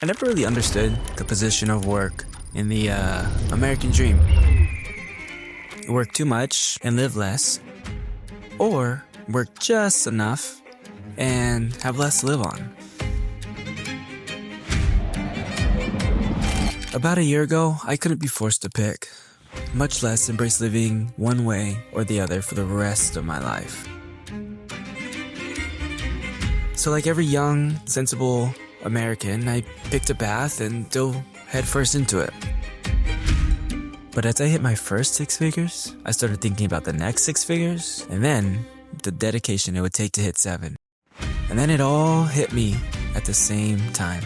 I never really understood the position of work in the American dream. Work too much and live less, or work just enough and have less to live on. About a year ago, I couldn't be forced to pick, much less embrace living one way or the other for the rest of my life. So like every young, sensible American, I picked a path and dove headfirst into it. But as I hit my first 6 figures, I started thinking about the next 6 figures, and then the dedication it would take to hit 7. And then it all hit me at the same time.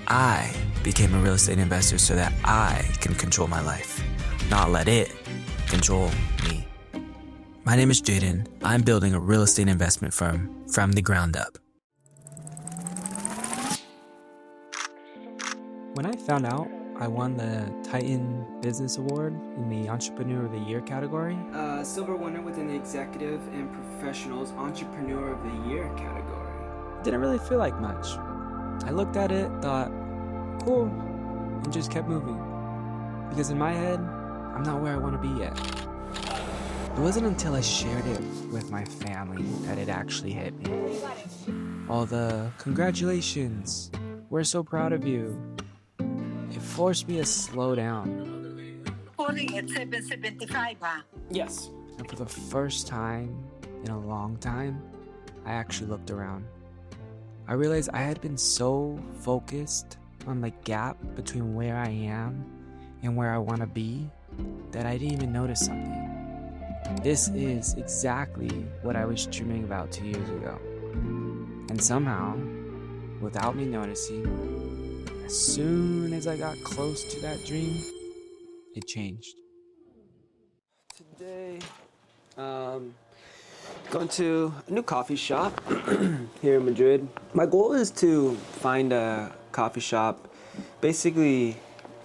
I became a real estate investor so that I can control my life, not let it control me. My name is Jaden. I'm building a real estate investment firm from the ground up. When I found out I won the Titan Business Award in the Entrepreneur of the Year category, Silver winner within the Executive and Professionals Entrepreneur of the Year category. didn't really feel like much. I looked at it, thought, cool, and just kept moving. Because in my head, I'm not where I want to be yet. It wasn't until I shared it with my family that it actually hit me. All the congratulations, we're so proud of you. It forced me to slow down. Yes. And for the first time in a long time, I actually looked around. I realized I had been so focused on the gap between where I am and where I want to be that I didn't even notice something. This is exactly what I was dreaming about 2 years ago. And somehow, without me noticing, as soon as I got close to that dream, it changed. Today, going to a new coffee shop here in Madrid. My goal is to find a coffee shop, basically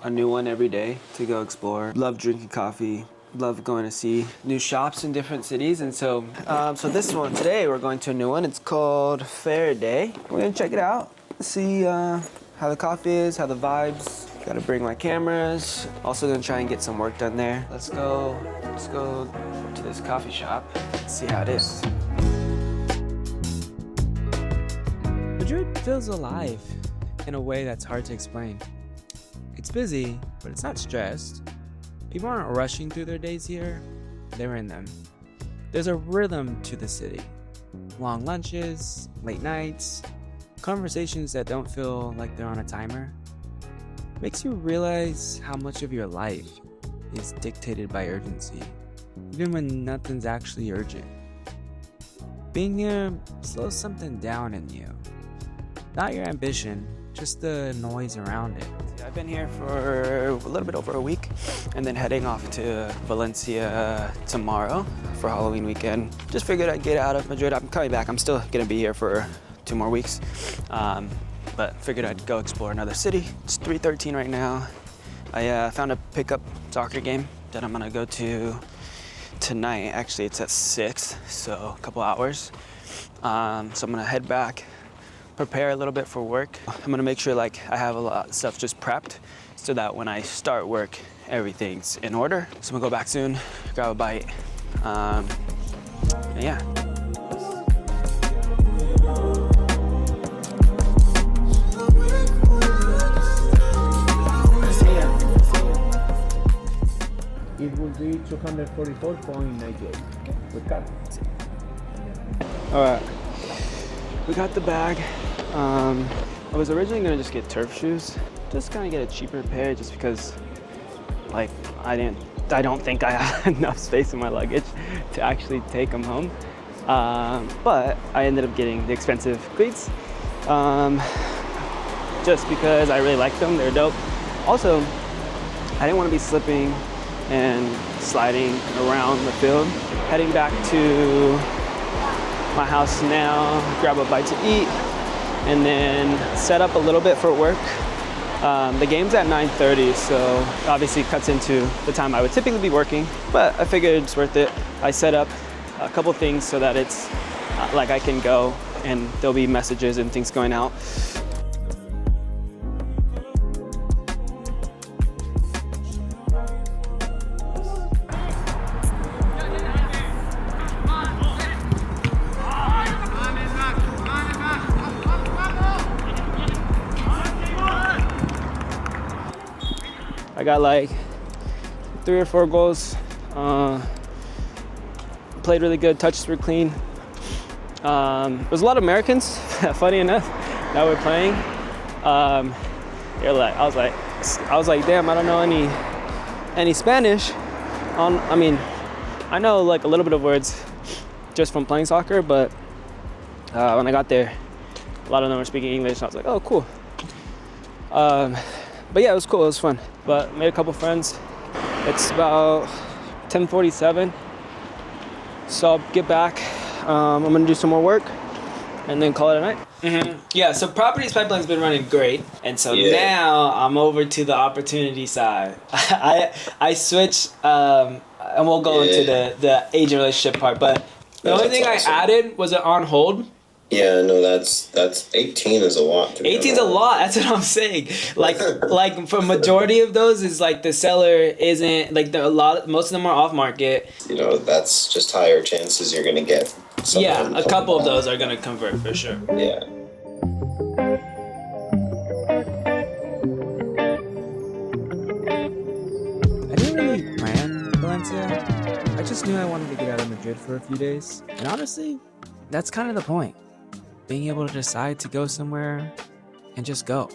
a new one every day to go explore. Love drinking coffee, love going to see new shops in different cities. And so this one today, we're going to a new one. It's called Faraday. We're gonna check it out, see how the coffee is, how the vibes. Gotta bring my cameras. Also gonna try and get some work done there. Let's go to this coffee shop, see how it is. Madrid feels alive in a way that's hard to explain. It's busy, but it's not stressed. People aren't rushing through their days here, they're in them. There's a rhythm to the city. Long lunches, late nights, conversations that don't feel like they're on a timer. Makes you realize how much of your life is dictated by urgency, even when nothing's actually urgent. Being here slows something down in you. Not your ambition, just the noise around it. I've been here for a little bit over a week and then heading off to Valencia tomorrow for Halloween weekend. Just figured I'd get out of Madrid. I'm coming back. I'm still gonna be here for 2 more weeks. But figured I'd go explore another city. It's 3:13 right now. I found a pickup soccer game that I'm gonna go to tonight. Actually, it's at 6, so a couple hours. So I'm gonna head back, prepare a little bit for work. I'm gonna make sure like I have a lot of stuff just prepped so that when I start work, everything's in order. So I'm gonna go back soon, grab a bite, and yeah. It will be 244.98 with card. All right, we got the bag. I was originally gonna just get turf shoes, just kind of get a cheaper pair, just because, like, I don't think I have enough space in my luggage to actually take them home. But I ended up getting the expensive cleats, just because I really like them. They're dope. Also, I didn't want to be slipping and sliding around the field. Heading back to my house now, grab a bite to eat, and then set up a little bit for work. The game's at 9:30, so obviously cuts into the time I would typically be working, but I figured it's worth it. I set up a couple things so that it's like I can go and there'll be messages and things going out. got like 3 or 4 goals. Played really good, touches were clean. There's a lot of Americans, funny enough, that were playing. I was like, damn, I don't know any Spanish. I know like a little bit of words just from playing soccer, but when I got there, a lot of them were speaking English, and I was like, oh, cool. But yeah, it was cool, it was fun. But made a couple friends. It's about 10:47, so I'll get back. I'm gonna do some more work and then call it a night. Mm-hmm. Yeah, so Properties Pipeline's been running great, and so now I'm over to the opportunity side. I switched, and we'll go into the agent relationship part, but the only thing awesome. I added was an on hold. Yeah, no, that's 18 is a lot. 18 is a lot. That's what I'm saying. Like for majority of those is like the seller isn't like most of them are off market. You know, that's just higher chances you're gonna get. Yeah, a couple of those are gonna convert for sure. Yeah. I didn't really plan Valencia. I just knew I wanted to get out of Madrid for a few days. And honestly, that's kind of the point. Being able to decide to go somewhere and just go.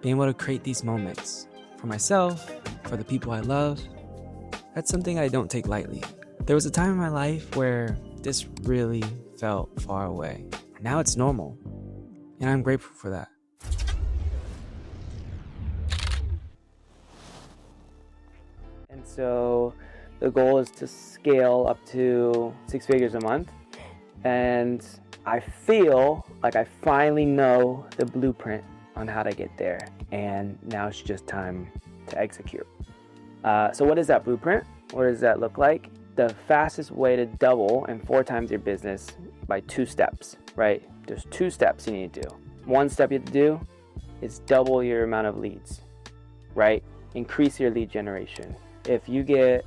Being able to create these moments for myself, for the people I love. That's something I don't take lightly. There was a time in my life where this really felt far away. Now it's normal. And I'm grateful for that. And so the goal is to scale up to 6 figures a month. And I feel like I finally know the blueprint on how to get there. And now it's just time to execute. So what is that blueprint? What does that look like? The fastest way to double and 4 times your business by 2 steps, right? There's 2 steps you need to do. One step you have to do is double your amount of leads, right? Increase your lead generation. If you get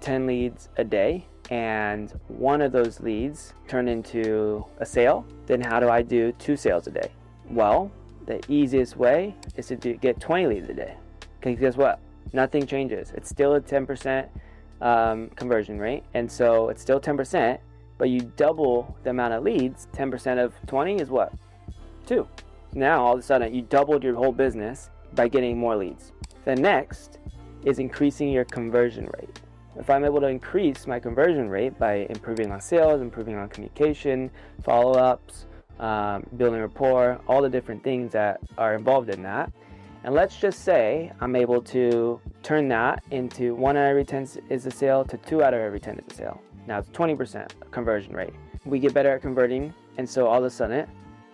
10 leads a day and one of those leads turn into a sale, then how do I do 2 sales a day? Well, the easiest way is to get 20 leads a day. Because guess what? Nothing changes. It's still a 10% conversion rate. And so it's still 10%, but you double the amount of leads. 10% of 20 is what? 2. Now, all of a sudden, you doubled your whole business by getting more leads. The next is increasing your conversion rate. If I'm able to increase my conversion rate by improving on sales, improving on communication, follow-ups, building rapport, all the different things that are involved in that. And let's just say I'm able to turn that into 1 out of every 10 is a sale to 2 out of every 10 is a sale. Now it's 20% conversion rate. We get better at converting, and so all of a sudden,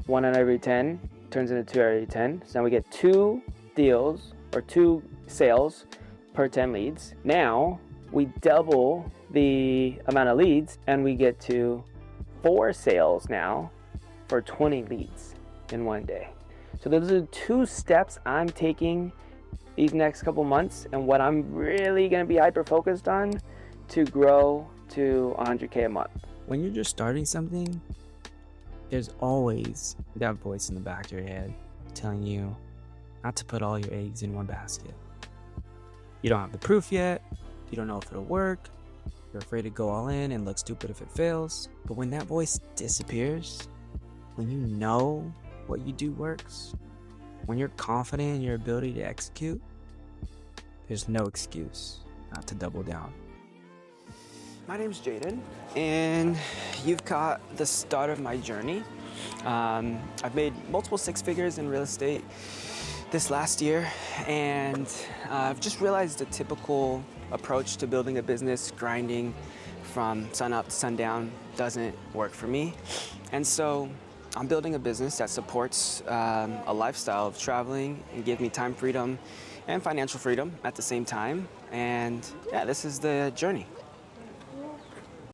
1 out of every 10 turns into 2 out of every 10. So now we get 2 deals or 2 sales per 10 leads. Now we double the amount of leads and we get to 4 sales now for 20 leads in one day. So those are 2 steps I'm taking these next couple months and what I'm really gonna be hyper focused on to grow to 100K a month. When you're just starting something, there's always that voice in the back of your head telling you not to put all your eggs in one basket. You don't have the proof yet. You don't know if it'll work. You're afraid to go all in and look stupid if it fails. But when that voice disappears, when you know what you do works, when you're confident in your ability to execute, there's no excuse not to double down. My name's Jaden, and you've caught the start of my journey. I've made multiple 6 figures in real estate this last year, and I've just realized the typical approach to building a business, grinding from sun up to sundown, doesn't work for me. And so I'm building a business that supports a lifestyle of traveling and give me time freedom and financial freedom at the same time. And yeah, this is the journey.